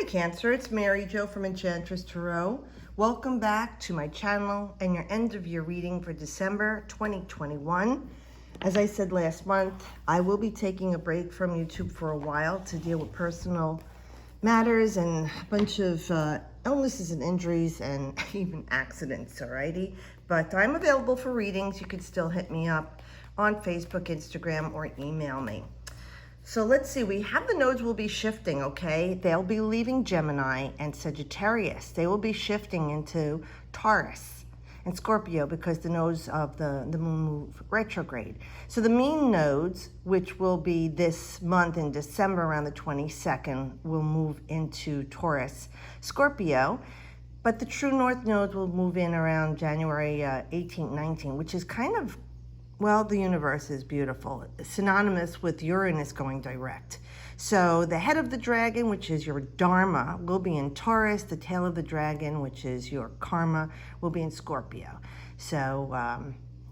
Hi Cancer, it's Mary Jo from Enchantress Tarot. Welcome back to my channel and your end of year reading for December 2021. As I said last month, I will be taking a break from YouTube for a while to deal with personal matters and a bunch of illnesses and injuries and even accidents, alrighty? But I'm available for readings. You can still hit me up on Facebook, Instagram, or email me. So let's see, we have the nodes will be shifting, okay? They'll be leaving Gemini and Sagittarius. They will be shifting into Taurus and Scorpio because the nodes of the moon move retrograde. So the mean nodes, which will be this month in December around the 22nd, will move into Taurus, Scorpio. But the true north nodes will move in around January 18th, 19th, which is kind of, well, the universe is beautiful. Synonymous with Uranus going direct. So the head of the dragon, which is your Dharma, will be in Taurus. The tail of the dragon, which is your Karma, will be in Scorpio. So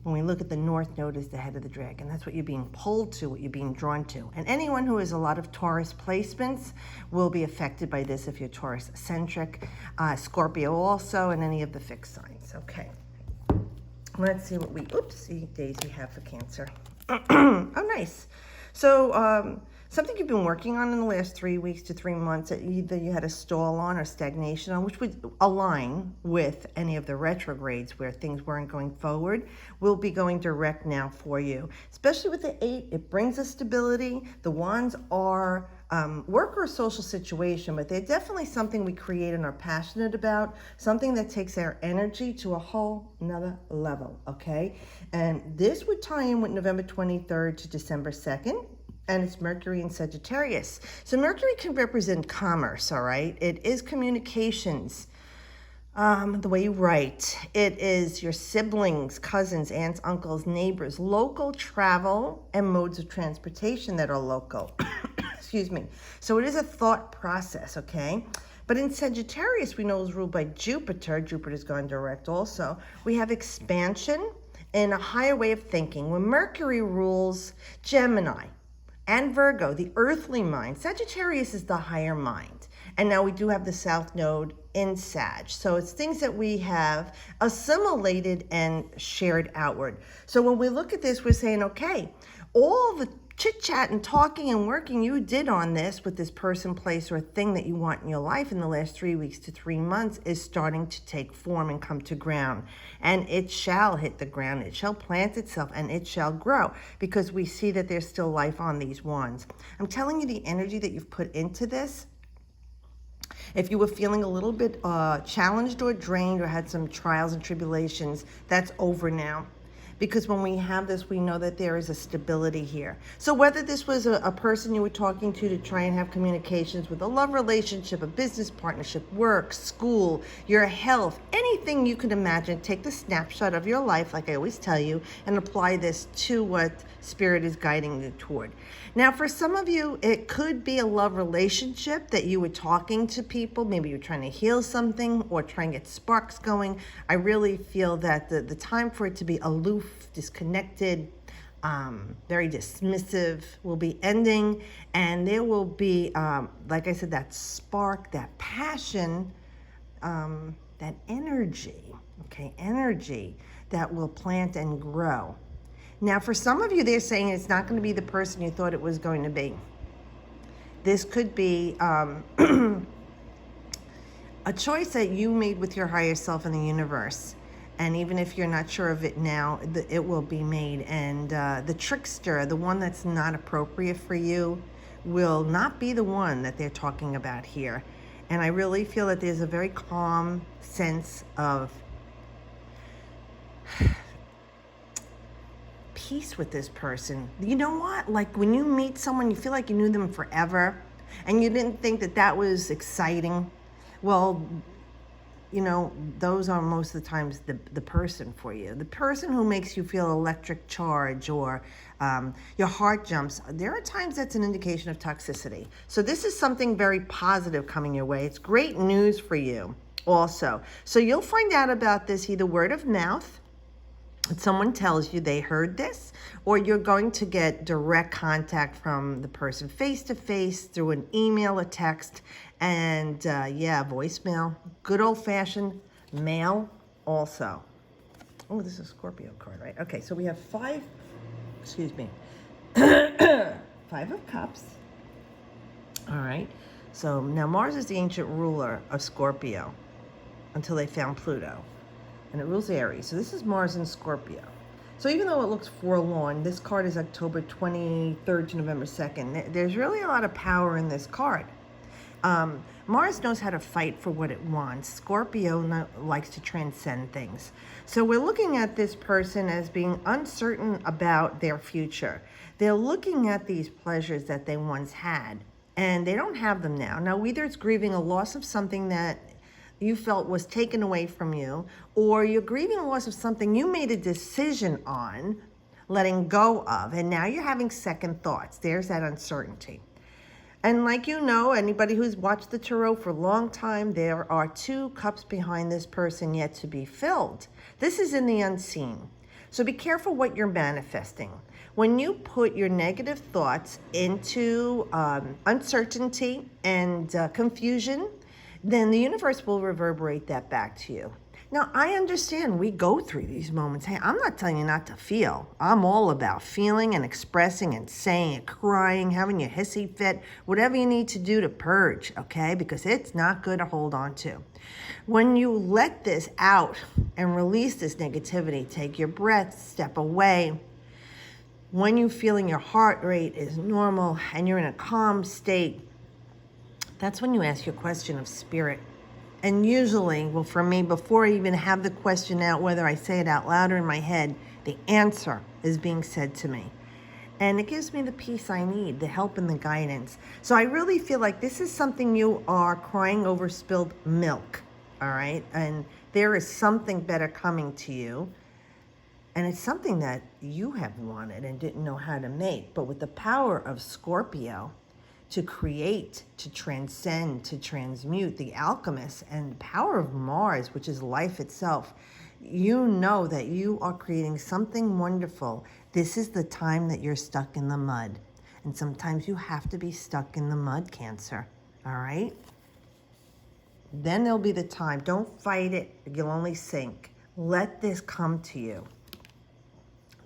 when we look at the north node as the head of the dragon, that's what you're being pulled to, what you're being drawn to. And anyone who has a lot of Taurus placements will be affected by this if you're Taurus-centric. Scorpio also, and any of the fixed signs, okay. Let's see what days we have for Cancer. Oh, nice. So something you've been working on in the last 3 weeks to 3 months that either you had a stall on or stagnation on, which would align with any of the retrogrades where things weren't going forward, will be going direct now for you. Especially with the 8, it brings us stability. The wands are work or social situation, but they're definitely something we create and are passionate about, something that takes our energy to a whole nother level, okay? And this would tie in with November 23rd to December 2nd, and it's Mercury in Sagittarius. So Mercury can represent commerce, all right? It is communications, the way you write. It is your siblings, cousins, aunts, uncles, neighbors, local travel, and modes of transportation that are local. Excuse me. So it is a thought process, okay? But in Sagittarius, we know is ruled by Jupiter. Jupiter's gone direct also. We have expansion and a higher way of thinking. When Mercury rules Gemini and Virgo, the earthly mind, Sagittarius is the higher mind. And now we do have the South Node in Sag. So it's things that we have assimilated and shared outward. So when we look at this, we're saying, okay, all the chit-chat and talking and working you did on this with this person, place, or thing that you want in your life in the last 3 weeks to 3 months is starting to take form and come to ground. And it shall hit the ground. It shall plant itself and it shall grow because we see that there's still life on these wands. I'm telling you, the energy that you've put into this, if you were feeling a little bit challenged or drained or had some trials and tribulations, that's over now. Because when we have this, we know that there is a stability here. So whether this was a person you were talking to try and have communications with, a love relationship, a business partnership, work, school, your health, anything you could imagine, take the snapshot of your life, like I always tell you, and apply this to what Spirit is guiding you toward. Now, for some of you, it could be a love relationship that you were talking to people. Maybe you're trying to heal something or try and get sparks going. I really feel that the time for it to be aloof, disconnected, very dismissive will be ending. And there will be, like I said, that spark, that passion, that energy, okay, energy that will plant and grow. Now, for some of you, they're saying it's not going to be the person you thought it was going to be. This could be a choice that you made with your higher self in the universe. And even if you're not sure of it now, it will be made. And the trickster, the one that's not appropriate for you, will not be the one that they're talking about here. And I really feel that there's a very calm sense of peace with this person. You know what? Like when you meet someone, you feel like you knew them forever and you didn't think that that was exciting. Well, you know, those are most of the times the person for you. The person who makes you feel electric charge or your heart jumps. There are times that's an indication of toxicity. So this is something very positive coming your way. It's great news for you also. So you'll find out about this either word of mouth, someone tells you they heard this, or you're going to get direct contact from the person face to face through an email, a text, and voicemail. Good old fashioned mail also. Oh, this is a Scorpio card, right? Okay, so we have five of Cups. All right. So now Mars is the ancient ruler of Scorpio until they found Pluto. And it rules Aries. So this is Mars in Scorpio. So even though it looks forlorn, this card is October 23rd to November 2nd. There's really a lot of power in this card. Mars knows how to fight for what it wants. Scorpio likes to transcend things. So we're looking at this person as being uncertain about their future. They're looking at these pleasures that they once had, and they don't have them now. Now, either it's grieving a loss of something that you felt was taken away from you, or you're grieving a loss of something you made a decision on letting go of, and now you're having second thoughts. There's that uncertainty. And like you know, anybody who's watched the tarot for a long time, there are 2 cups behind this person yet to be filled. This is in the unseen. So be careful what you're manifesting. When you put your negative thoughts into uncertainty and confusion, then the universe will reverberate that back to you. Now, I understand we go through these moments. Hey, I'm not telling you not to feel. I'm all about feeling and expressing and saying it, crying, having your hissy fit, whatever you need to do to purge, okay? Because it's not good to hold on to. When you let this out and release this negativity, take your breath, step away. When you're feeling your heart rate is normal and you're in a calm state, that's when you ask your question of spirit. And usually, well, for me, before I even have the question out, whether I say it out loud or in my head, the answer is being said to me. And it gives me the peace I need, the help and the guidance. So I really feel like this is something you are crying over spilled milk, all right? And there is something better coming to you. And it's something that you have wanted and didn't know how to make. But with the power of Scorpio, to create, to transcend, to transmute, the alchemist, and the power of Mars, which is life itself, you know that you are creating something wonderful. This is the time that you're stuck in the mud. And sometimes you have to be stuck in the mud, Cancer, all right? Then there'll be the time. Don't fight it. You'll only sink. Let this come to you.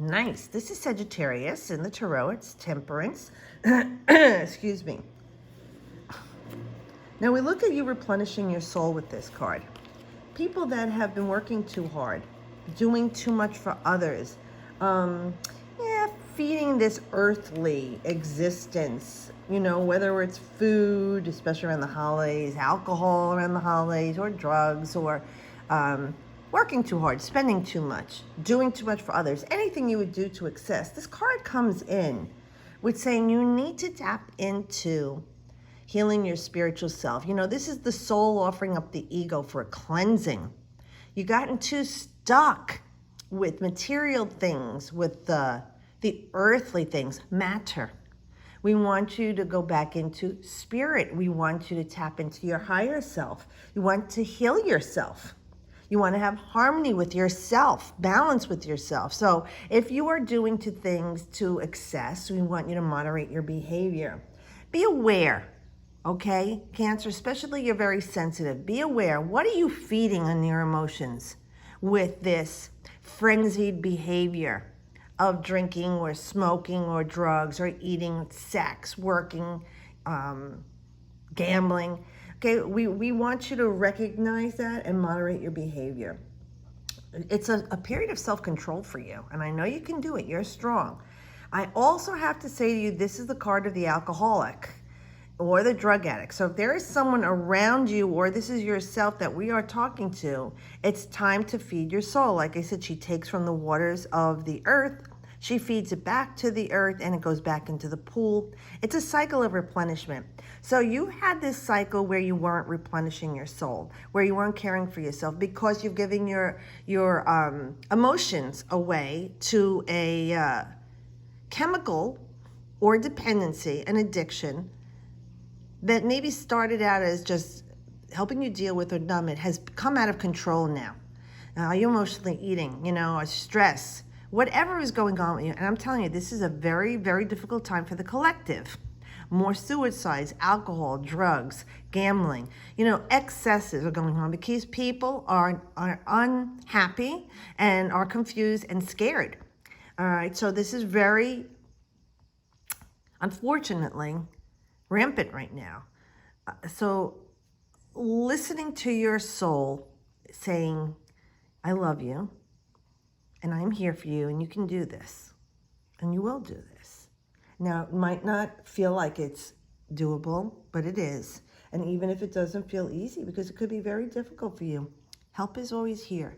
Nice. This is Sagittarius in the tarot. It's Temperance. Excuse me. Now we look at you replenishing your soul with this card. People that have been working too hard, doing too much for others, feeding this earthly existence, you know, whether it's food, especially around the holidays, alcohol around the holidays, or drugs, or working too hard, spending too much, doing too much for others, anything you would do to excess. This card comes in with saying you need to tap into healing your spiritual self. You know, this is the soul offering up the ego for a cleansing. You've gotten too stuck with material things, with the earthly things, matter. We want you to go back into spirit. We want you to tap into your higher self. You want to heal yourself. You want to have harmony with yourself, balance with yourself. So if you are doing things to excess, we want you to moderate your behavior. Be aware, okay? Cancer, especially you're very sensitive. Be aware. What are you feeding on your emotions with this frenzied behavior of drinking or smoking or drugs or eating, sex, working, gambling? Okay, we want you to recognize that and moderate your behavior. It's a period of self-control for you, and I know you can do it. You're strong. I also have to say to you, this is the card of the alcoholic or the drug addict. So if there is someone around you, or this is yourself that we are talking to, it's time to feed your soul. Like I said, she takes from the waters of the earth, she feeds it back to the earth, and it goes back into the pool. It's a cycle of replenishment. So you had this cycle where you weren't replenishing your soul, where you weren't caring for yourself because you're giving your emotions away to a chemical or dependency, an addiction that maybe started out as just helping you deal with or numb it, has come out of control now. Are you emotionally eating? Or stress? Whatever is going on with you. And I'm telling you, this is a very, very difficult time for the collective. More suicides, alcohol, drugs, gambling. Excesses are going on because people are unhappy and are confused and scared. All right, so this is very, unfortunately, rampant right now. So listening to your soul saying, I love you, and I'm here for you, and you can do this, and you will do this. Now, it might not feel like it's doable, but it is. And even if it doesn't feel easy, because it could be very difficult for you, help is always here.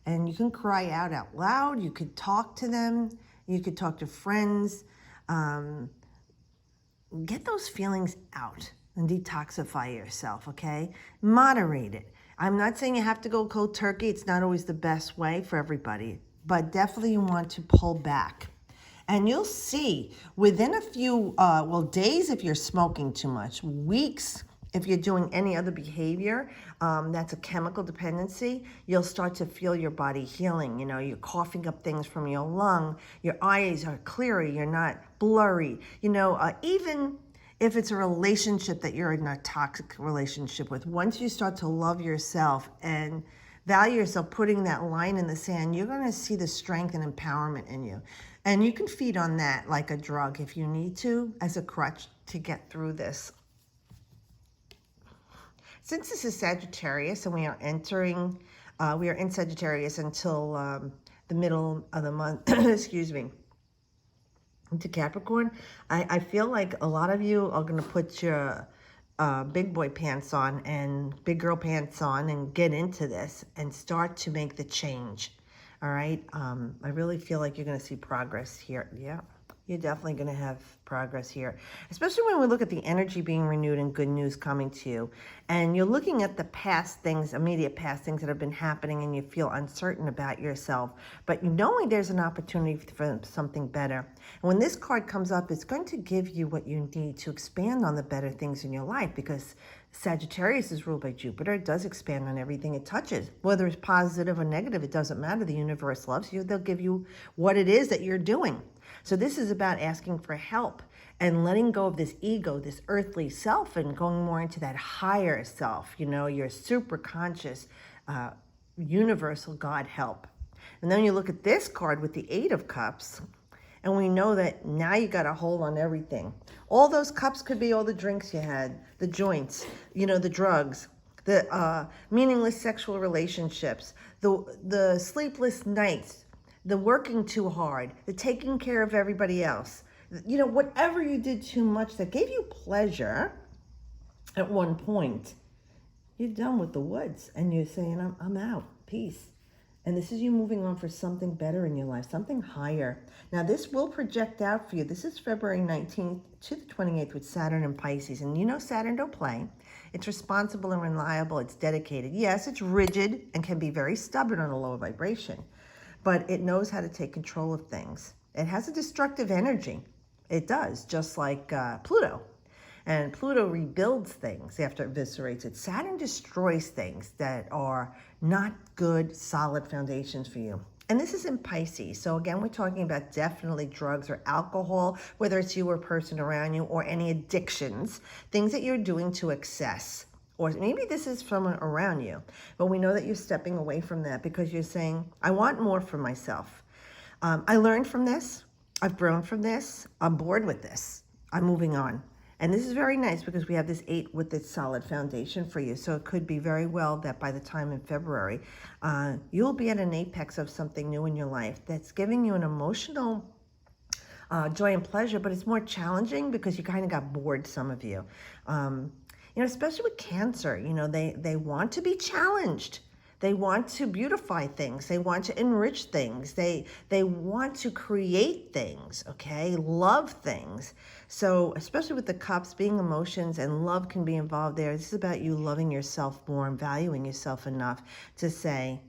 And you can cry out loud. You could talk to them. You could talk to friends. Get those feelings out and detoxify yourself, okay? Moderate it. I'm not saying you have to go cold turkey. It's not always the best way for everybody, but definitely you want to pull back. And you'll see within a few, days if you're smoking too much, weeks if you're doing any other behavior, that's a chemical dependency, you'll start to feel your body healing. You're coughing up things from your lung, your eyes are clearer, you're not blurry. Even if it's a relationship that you're in a toxic relationship with, once you start to love yourself and value yourself, putting that line in the sand, you're going to see the strength and empowerment in you. And you can feed on that like a drug if you need to, as a crutch to get through this. Since this is Sagittarius and we are in Sagittarius until the middle of the month, excuse me, into Capricorn, I feel like a lot of you are going to put your big boy pants on and big girl pants on and get into this and start to make the change. All right. I really feel like you're going to see progress here. Yeah, you're definitely going to have progress here, especially when we look at the energy being renewed and good news coming to you. And you're looking at the past things, immediate past things that have been happening, and you feel uncertain about yourself, but knowing there's an opportunity for something better. And when this card comes up, it's going to give you what you need to expand on the better things in your life, because Sagittarius is ruled by Jupiter. It does expand on everything it touches. Whether it's positive or negative, it doesn't matter. The universe loves you. They'll give you what it is that you're doing. So this is about asking for help and letting go of this ego, this earthly self, and going more into that higher self, your super conscious, universal God help. And then you look at this card with the Eight of Cups, and we know that now you got a hold on everything. All those cups could be all the drinks you had, the joints, the drugs, the meaningless sexual relationships, the sleepless nights, the working too hard, the taking care of everybody else. Whatever you did too much that gave you pleasure at one point, you're done with the woods and you're saying, I'm out, peace. And this is you moving on for something better in your life, something higher. Now, this will project out for you. This is February 19th to the 28th with Saturn and Pisces. And Saturn don't play. It's responsible and reliable. It's dedicated. Yes, it's rigid and can be very stubborn on a low vibration, but it knows how to take control of things. It has a destructive energy. It does, just like Pluto. And Pluto rebuilds things after it eviscerates it. Saturn destroys things that are not good, solid foundations for you. And this is in Pisces. So again, we're talking about definitely drugs or alcohol, whether it's you or a person around you, or any addictions, things that you're doing to excess. Or maybe this is someone around you. But we know that you're stepping away from that because you're saying, I want more for myself. I learned from this. I've grown from this. I'm bored with this. I'm moving on. And this is very nice because we have this 8 with its solid foundation for you. So it could be very well that by the time in February, you'll be at an apex of something new in your life that's giving you an emotional joy and pleasure, but it's more challenging because you kind of got bored, some of you. Especially with Cancer, they want to be challenged. They want to beautify things. They want to enrich things. They want to create things, okay? Love things. So especially with the cups, being emotions and love can be involved there. This is about you loving yourself more and valuing yourself enough to say,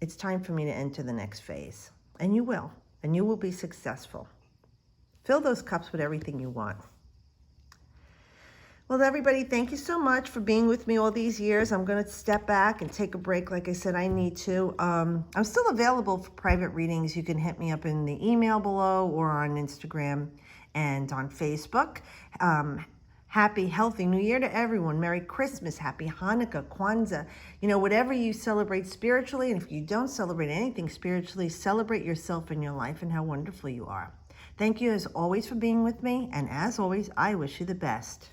it's time for me to enter the next phase. And you will be successful. Fill those cups with everything you want. Well, everybody, thank you so much for being with me all these years. I'm going to step back and take a break. Like I said, I need to. I'm still available for private readings. You can hit me up in the email below or on Instagram and on Facebook. Happy, healthy New Year to everyone. Merry Christmas, Happy Hanukkah, Kwanzaa. You know, whatever you celebrate spiritually, and if you don't celebrate anything spiritually, celebrate yourself in your life and how wonderful you are. Thank you as always for being with me, and as always, I wish you the best.